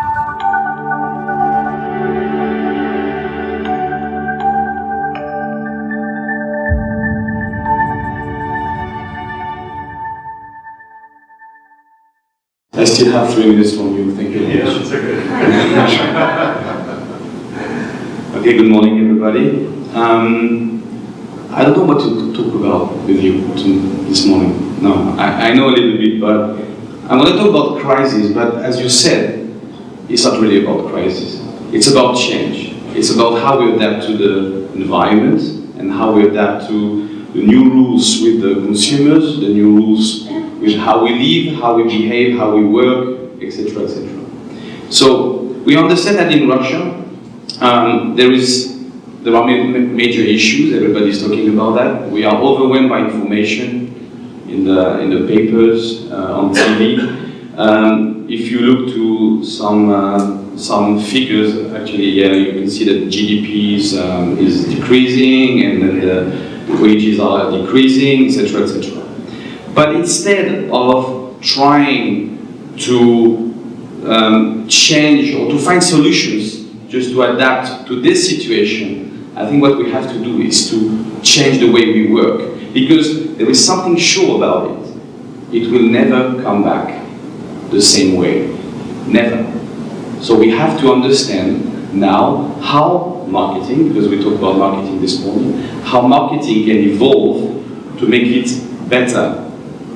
I still have 3 minutes from you, thank you very much. That's okay. Okay, good morning everybody. I don't know what to talk about with you this morning. No, I know a little bit, but I'm going to talk about crisis, but as you said, it's not really about crisis. It's about change. It's about how we adapt to the environment and how we adapt to the new rules with the consumers, the new rules with how we live, how we behave, how we work, etc., etc. So we understand that in Russia, there are major issues. Everybody's talking about that. We are overwhelmed by information in the papers, on TV. If you look to some figures, actually, yeah, you can see that GDP is decreasing, and then the wages are decreasing, etc., etc. But instead of trying to change or to find solutions just to adapt to this situation, I think what we have to do is to change the way we work, because there is something sure about it. It will never come back the same way. Never. So we have to understand now how marketing, because we talked about marketing this morning, how marketing can evolve to make it better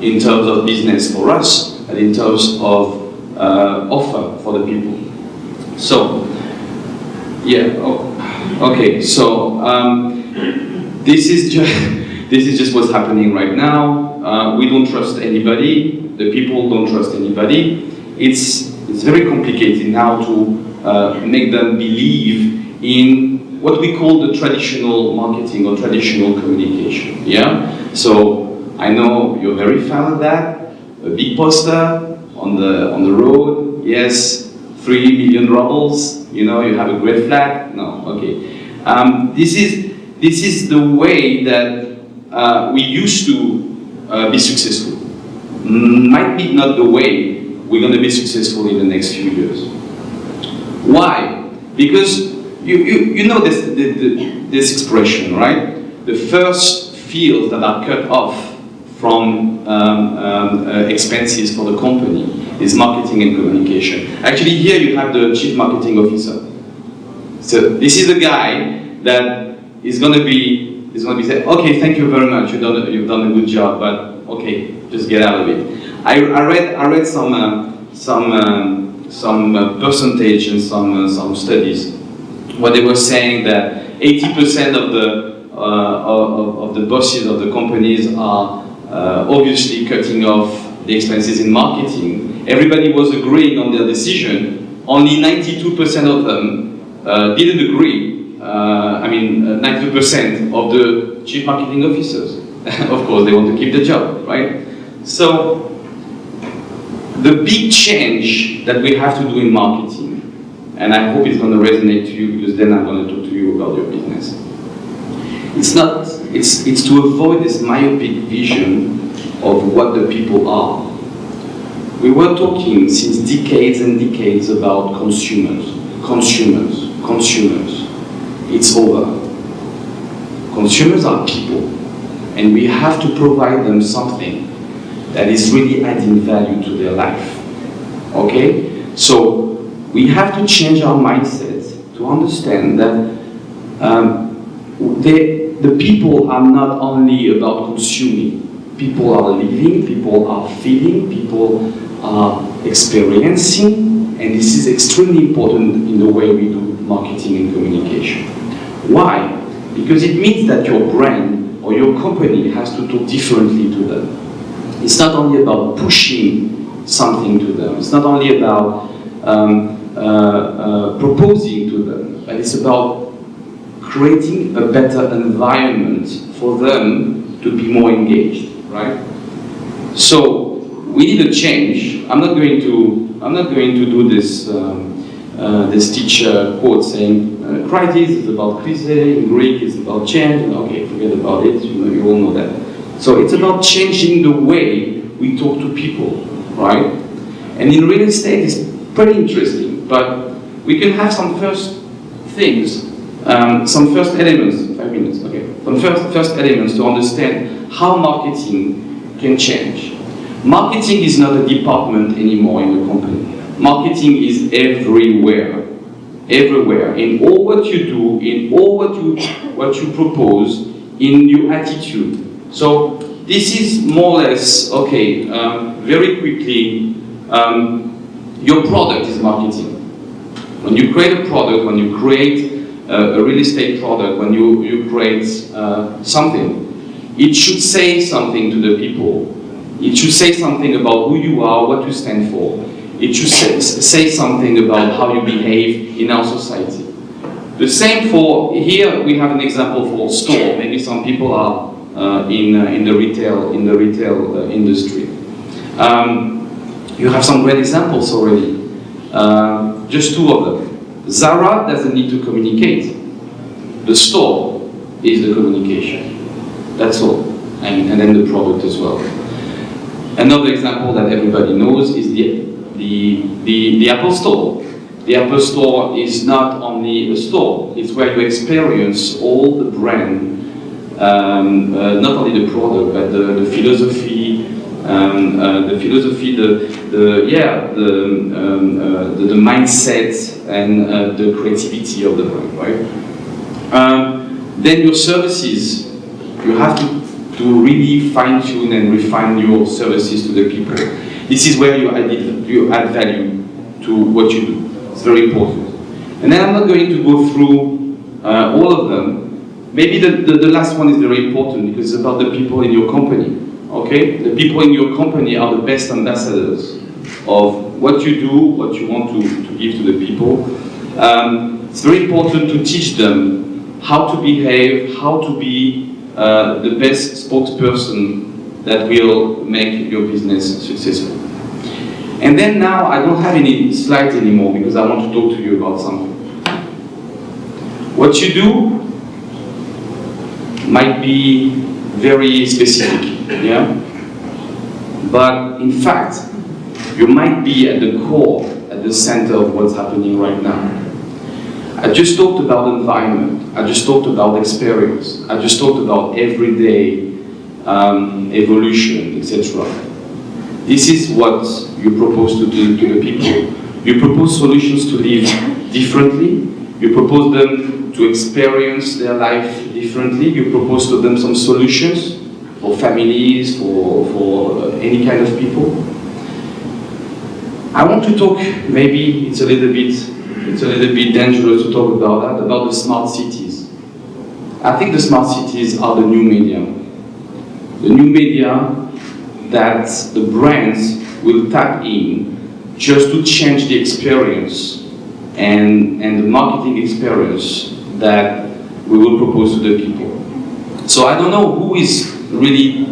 in terms of business for us and in terms of offer for the people. So, yeah, okay, so this is just what's happening right now. We don't trust anybody, the people don't trust anybody. It's very complicated now to make them believe in what we call the traditional marketing or traditional communication, yeah? So, I know you're very fan of that. A big poster on the road. Yes, 3 million rubles. You know, you have a great flag. No, okay. This is the way that we used to be successful. Might be not the way we're going to be successful in the next few years. Why? Because you know this expression, right? The first fields that are cut off from expenses for the company is marketing and communication. Actually, here you have the chief marketing officer. So this is the guy that is going to be saying, okay, thank you very much, you've done a good job, but okay, just get out of it. I read some percentage and some studies where they were saying that 80% of the bosses of the companies are obviously cutting off the expenses in marketing. Everybody was agreeing on their decision. Only 92% of them didn't agree. 92% of the chief marketing officers. Of course, they want to keep the job, right? So, the big change that we have to do in marketing, and I hope it's going to resonate to you, because then I'm going to talk to you about your business. It's to avoid this myopic vision of what the people are. We were talking since decades and decades about consumers. It's over. Consumers are people, and we have to provide them something that is really adding value to their life. Okay? So, we have to change our mindset to understand that the people are not only about consuming. People are living, people are feeling, people are experiencing, and this is extremely important in the way we do marketing and communication. Why? Because it means that your brand or your company has to talk differently to them. It's not only about pushing something to them, it's not only about proposing to them, but it's about creating a better environment for them to be more engaged, right? So we need a change. I'm not going to do this this teacher quote saying crisis is about crise, in Greek it's about change. Okay, forget about it. You all know that. So it's about changing the way we talk to people, right? And in real estate, it's pretty interesting, but we can have some first things, some first elements, 5 minutes, okay, some first elements to understand how marketing can change. Marketing is not a department anymore in a company. Marketing is everywhere. Everywhere, in all what you do, in all what you propose, in your attitude. So this is more or less, okay, very quickly, your product is marketing. When you create a product, when you create a real estate product, when you create something, it should say something to the people. It should say something about who you are, what you stand for. It should say something about how you behave in our society. The same for, here we have an example for store. Maybe some people are in the retail industry. You have some great examples already. Just two of them. Zara doesn't need to communicate. The store is the communication. That's all. And then the product as well. Another example that everybody knows is the Apple Store. The Apple Store is not only a store, it's where you experience all the brand, not only the product, but the philosophy, the mindset and the creativity of the brand, right? Then your services, you have to really fine-tune and refine your services to the people. This is where you add value to what you do. It's very important. And then I'm not going to go through all of them. Maybe the last one is very important because it's about the people in your company. Okay? The people in your company are the best ambassadors of what you do, what you want to give to the people. It's very important to teach them how to behave, how to be the best spokesperson that will make your business successful. And then now I don't have any slides anymore because I want to talk to you about something. What you do might be very specific, yeah? But in fact, you might be at the core, at the center of what's happening right now. I just talked about environment, I just talked about experience, I just talked about everyday evolution, etc. This is what you propose to do to the people. You propose solutions to live differently, you propose them to experience their life differently, you propose to them some solutions for families, for any kind of people. I want to talk, maybe it's a little bit dangerous to talk about that, about the smart cities. I think the smart cities are the new media. The new media that the brands will tap in just to change the experience and the marketing experience that we will propose to the people. So I don't know who is really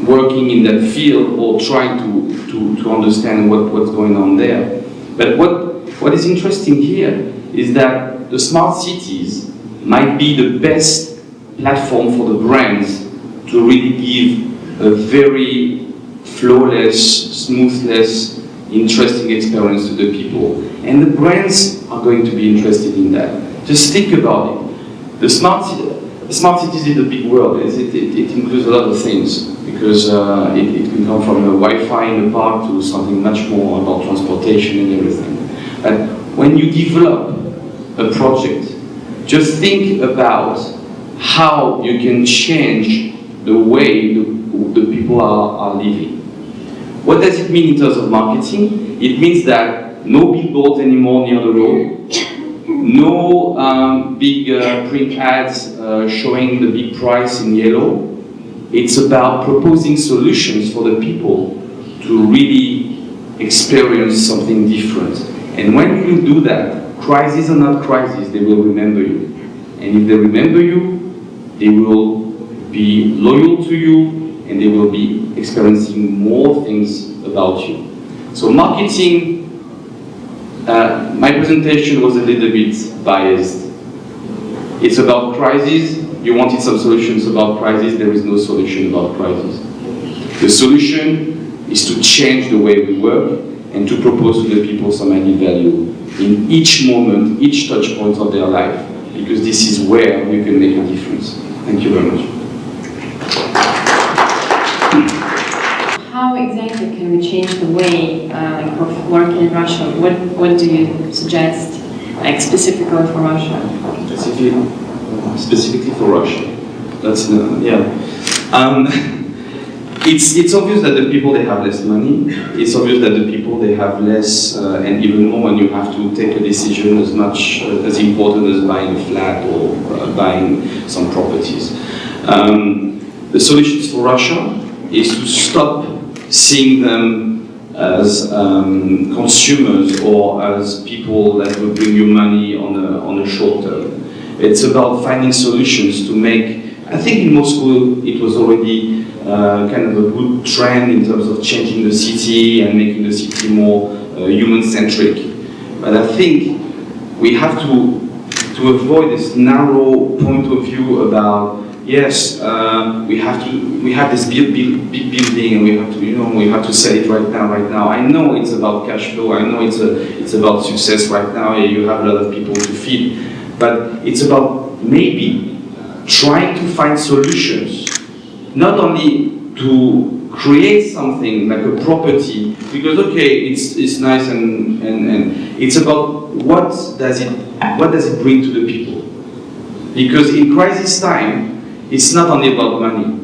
working in that field or trying to understand what's going on there. But what is interesting here is that the smart cities might be the best platform for the brands to really give a very flawless, smoothless, interesting experience to the people. And the brands are going to be interested in that. Just think about it. The smart cities is a big world. It includes a lot of things because it can come from a Wi-Fi in the park to something much more about transportation and everything. But when you develop a project, just think about how you can change the way the people are living. What does it mean in terms of marketing? It means that no billboards anymore near the road, no big print ads showing the big price in yellow. It's about proposing solutions for the people to really experience something different. And when you do that, crisis or not crisis, they will remember you. And if they remember you, they will be loyal to you and they will be experiencing more things about you. So marketing, my presentation was a little bit biased. It's about crisis. You wanted some solutions about crisis. There is no solution about crisis. The solution is to change the way we work and to propose to the people some added value in each moment, each touch point of their life, because this is where you can make a difference. Thank you very much. How exactly can we change the way of working in Russia? What do you suggest, like specifically for Russia? Specifically for Russia. That's it's obvious that the people, they have less money. It's obvious that the people, they have less, and even more when you have to take a decision as much as important as buying a flat or buying some properties. The solutions for Russia is to stop seeing them as consumers or as people that will bring you money on a short term. It's about finding solutions to make, I think in Moscow it was already kind of a good trend in terms of changing the city and making the city more human-centric. But I think we have to avoid this narrow point of view about, yes, we have this big building and we have to sell it right now. I know it's about cash flow. I know it's about success right now. You have a lot of people to feed, but it's about maybe trying to find solutions, not only to create something like a property, because okay, it's nice and it's about what does it bring to the people, because in crisis time, it's not only about money,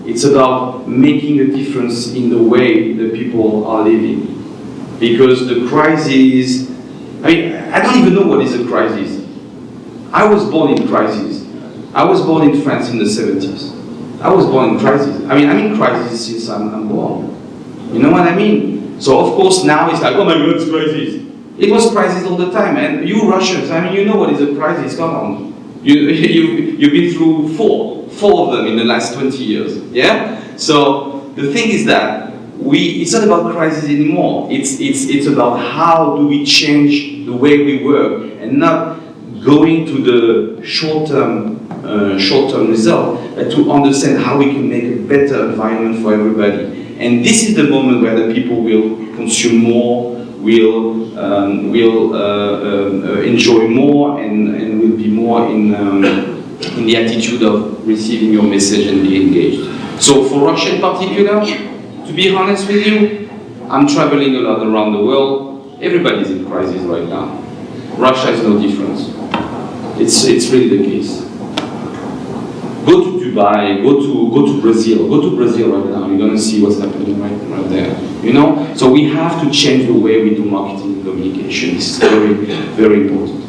it's about making a difference in the way the people are living. Because the crisis, I don't even know what is a crisis. I was born in crisis. I was born in France in the 70s. I was born in crisis. I'm in crisis since I'm born. You know what I mean? So of course now it's like, oh my God, it's crisis. It was crisis all the time. And you Russians, you know what is a crisis, come on. You've been through four of them in the last 20 years, yeah? So the thing is that it's not about crisis anymore. It's about how do we change the way we work and not going to the short-term result, but to understand how we can make a better environment for everybody. And this is the moment where the people will consume more, will enjoy more, and will be more in the attitude of receiving your message and be engaged. So for Russia in particular, to be honest with you, I'm traveling a lot around the world. Everybody's in crisis right now. Russia is no different. It's really the case. Go to Dubai, go to Brazil. Go to Brazil right now. You're going to see what's happening right there. You know? So we have to change the way we do marketing and communication. This is very, very important.